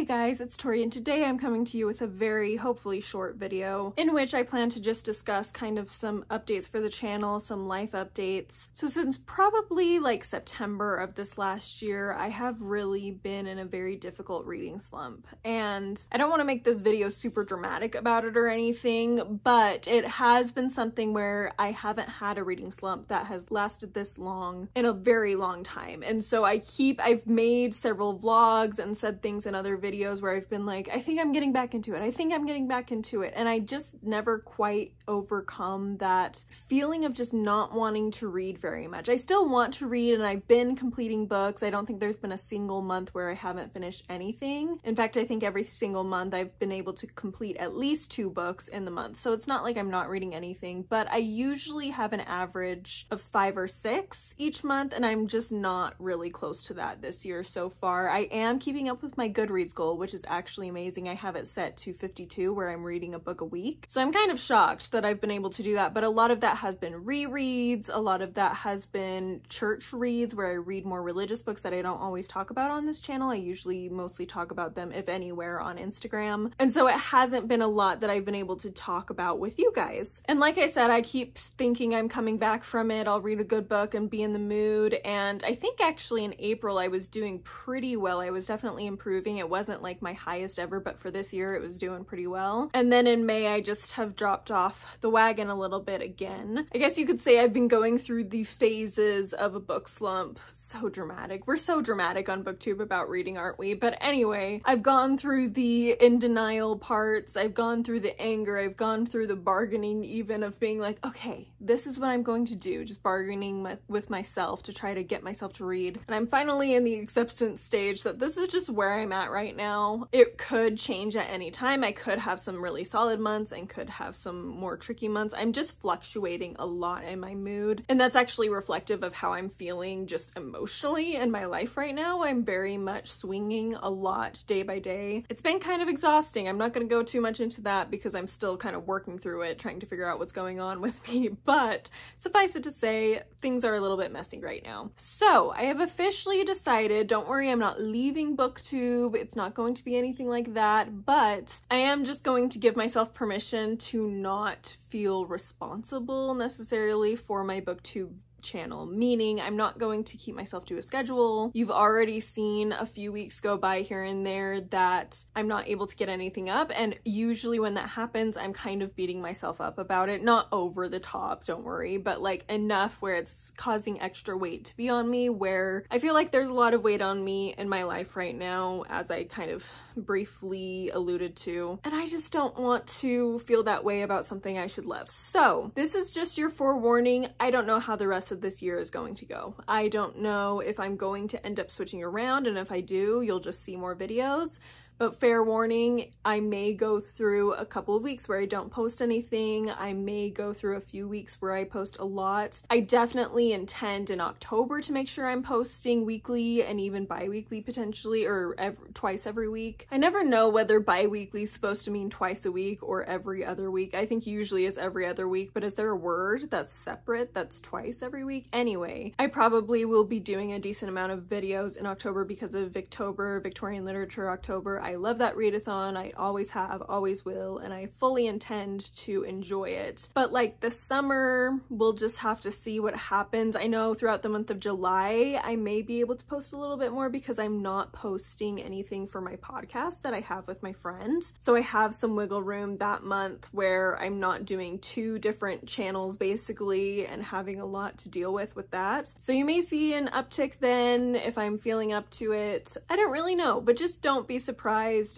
Hey guys, it's Tori, and today I'm coming to you with a very, hopefully short video in which I plan to just discuss kind of some updates for the channel, some life updates. So since probably like September of this last year, I have really been in a very difficult reading slump. And I don't want to make this video super dramatic about it or anything, but it has been something where I haven't had a reading slump that has lasted this long in a very long time. And so I've made several vlogs and said things in other videos where I've been like, I think I'm getting back into it. I think I'm getting back into it. And I just never quite overcome that feeling of just not wanting to read very much. I still want to read and I've been completing books. I don't think there's been a single month where I haven't finished anything. In fact, I think every single month I've been able to complete at least 2 books in the month. So it's not like I'm not reading anything, but I usually have an average of 5 or 6 each month, and I'm just not really close to that this year so far. I am keeping up with my Goodreads goal, which is actually amazing. I have it set to 52, where I'm reading a book a week. So I'm kind of shocked that I've been able to do that, but a lot of that has been rereads. A lot of that has been church reads, where I read more religious books that I don't always talk about on this channel. I usually mostly talk about them, if anywhere, on Instagram. And so it hasn't been a lot that I've been able to talk about with you guys. And like I said, I keep thinking I'm coming back from it. I'll read a good book and be in the mood. And I think actually in April I was doing pretty well. I was definitely improving. It wasn't like my highest ever, but for this year it was doing pretty well. And then in May I just have dropped off the wagon a little bit again. I guess you could say I've been going through the phases of a book slump. So dramatic. We're so dramatic on BookTube about reading, aren't we? But anyway, I've gone through the in denial parts. I've gone through the anger. I've gone through the bargaining, even of being like, okay, this is what I'm going to do. Just bargaining with myself to try to get myself to read. And I'm finally in the acceptance stage that this is just where I'm at right now. It could change at any time. I could have some really solid months and could have some more tricky months. I'm just fluctuating a lot in my mood. And that's actually reflective of how I'm feeling just emotionally in my life right now. I'm very much swinging a lot day by day. It's been kind of exhausting. I'm not going to go too much into that because I'm still kind of working through it, trying to figure out what's going on with me. But suffice it to say, things are a little bit messy right now. So I have officially decided, don't worry, I'm not leaving BookTube. It's not going to be anything like that, but I am just going to give myself permission to not feel responsible necessarily for my BookTube channel, meaning I'm not going to keep myself to a schedule. You've already seen a few weeks go by here and there that I'm not able to get anything up, and usually when that happens I'm kind of beating myself up about it. Not over the top, don't worry, but like enough where it's causing extra weight to be on me, where I feel like there's a lot of weight on me in my life right now, as I kind of briefly alluded to, and I just don't want to feel that way about something I should love. So this is just your forewarning. I don't know how the rest of this year is going to go. I don't know if I'm going to end up switching around, and if I do, you'll just see more videos. But fair warning, I may go through a couple of weeks where I don't post anything. I may go through a few weeks where I post a lot. I definitely intend in October to make sure I'm posting weekly and even bi-weekly potentially, or twice every week. I never know whether bi-weekly is supposed to mean twice a week or every other week. I think usually it's every other week, but is there a word that's separate that's twice every week? Anyway, I probably will be doing a decent amount of videos in October because of Victober, Victorian Literature October. I love that readathon. I always have, always will, and I fully intend to enjoy it. But like the summer, we'll just have to see what happens. I know throughout the month of July, I may be able to post a little bit more because I'm not posting anything for my podcast that I have with my friends. So I have some wiggle room that month where I'm not doing 2 different channels basically and having a lot to deal with that. So you may see an uptick then if I'm feeling up to it. I don't really know, but just don't be surprised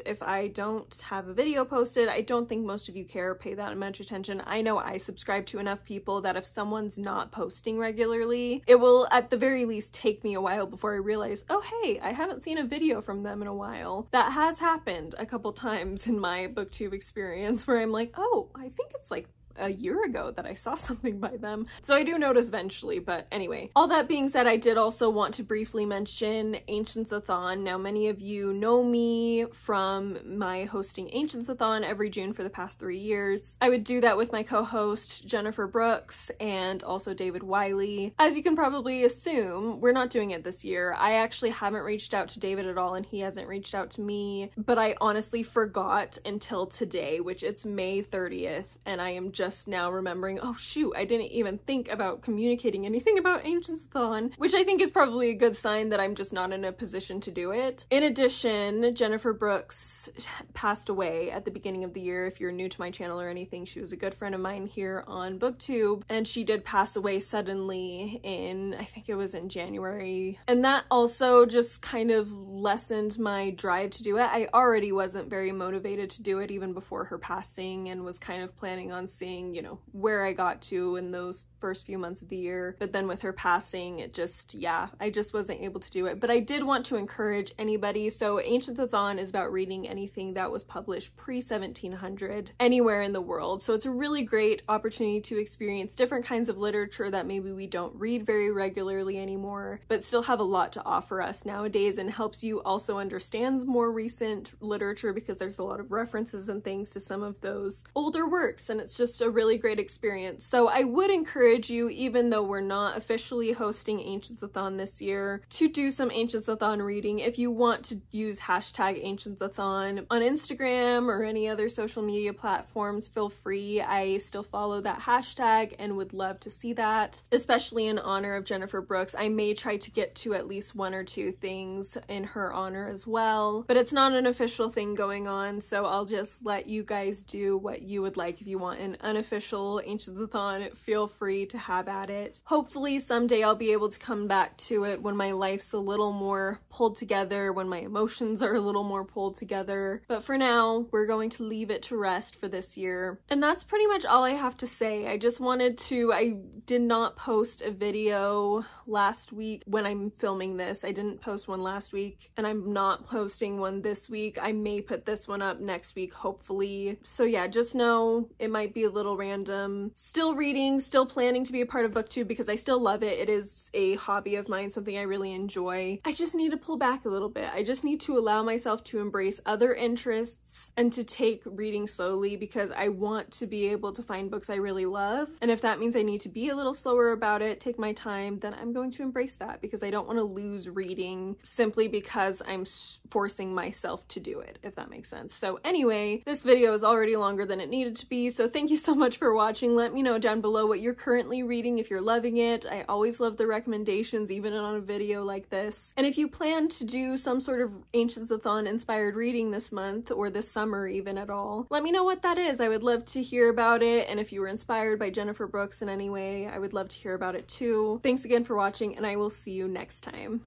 if I don't have a video posted. I don't think most of you care or pay that much attention. I know I subscribe to enough people that if someone's not posting regularly, it will at the very least take me a while before I realize, oh hey, I haven't seen a video from them in a while. That has happened a couple times in my BookTube experience where I'm like, oh, I think it's like a year ago that I saw something by them. So I do notice eventually, but anyway. All that being said, I did also want to briefly mention Ancientsathon. Now, many of you know me from my hosting Ancientsathon every June for the past 3 years. I would do that with my co-host Jennifer Brooks and also David Wiley. As you can probably assume, we're not doing it this year. I actually haven't reached out to David at all, and he hasn't reached out to me, but I honestly forgot until today, which it's May 30th, and I am just now remembering, oh shoot, I didn't even think about communicating anything about Ancientsathon, which I think is probably a good sign that I'm just not in a position to do it. In addition, Jennifer Brooks passed away at the beginning of the year. If you're new to my channel or anything, she was a good friend of mine here on BookTube, and she did pass away suddenly in, I think it was in January, and that also just kind of lessened my drive to do it. I already wasn't very motivated to do it even before her passing, and was kind of planning on seeing, you know, where I got to in those first few months of the year. But then with her passing, it just, yeah, I just wasn't able to do it. But I did want to encourage anybody. So Ancientsathon is about reading anything that was published pre-1700 anywhere in the world. So it's a really great opportunity to experience different kinds of literature that maybe we don't read very regularly anymore, but still have a lot to offer us nowadays, and helps you also understand more recent literature because there's a lot of references and things to some of those older works, and it's just a really great experience. So I would encourage you, even though we're not officially hosting Ancientsathon this year, to do some Ancientsathon reading. If you want to use hashtag Ancientsathon on Instagram or any other social media platforms, feel free. I still follow that hashtag and would love to see that, especially in honor of Jennifer Brooks. I may try to get to at least 1 or 2 things in her honor as well, but it's not an official thing going on, so I'll just let you guys do what you would like. If you want an unofficial Ancientsathon, feel free to have at it. Hopefully someday I'll be able to come back to it when my life's a little more pulled together, when my emotions are a little more pulled together. But for now, we're going to leave it to rest for this year. And that's pretty much all I have to say. I just wanted to, I did not post a video last week when I'm filming this. I didn't post one last week, and I'm not posting one this week. I may put this one up next week, hopefully. So yeah, just know it might be a little random. Still reading, still planning to be a part of BookTube because I still love it. It is a hobby of mine, something I really enjoy. I just need to pull back a little bit. I just need to allow myself to embrace other interests and to take reading slowly, because I want to be able to find books I really love. And if that means I need to be a little slower about it, take my time, then I'm going to embrace that, because I don't want to lose reading simply because I'm forcing myself to do it, if that makes sense. So anyway, this video is already longer than it needed to be, so thank you so much for watching. Let me know down below what you're currently reading, if you're loving it. I always love the recommendations, even on a video like this. And if you plan to do some sort of Ancientsathon inspired reading this month, or this summer even at all, let me know what that is. I would love to hear about it, and if you were inspired by Jennifer Brooks in any way, I would love to hear about it too. Thanks again for watching, and I will see you next time.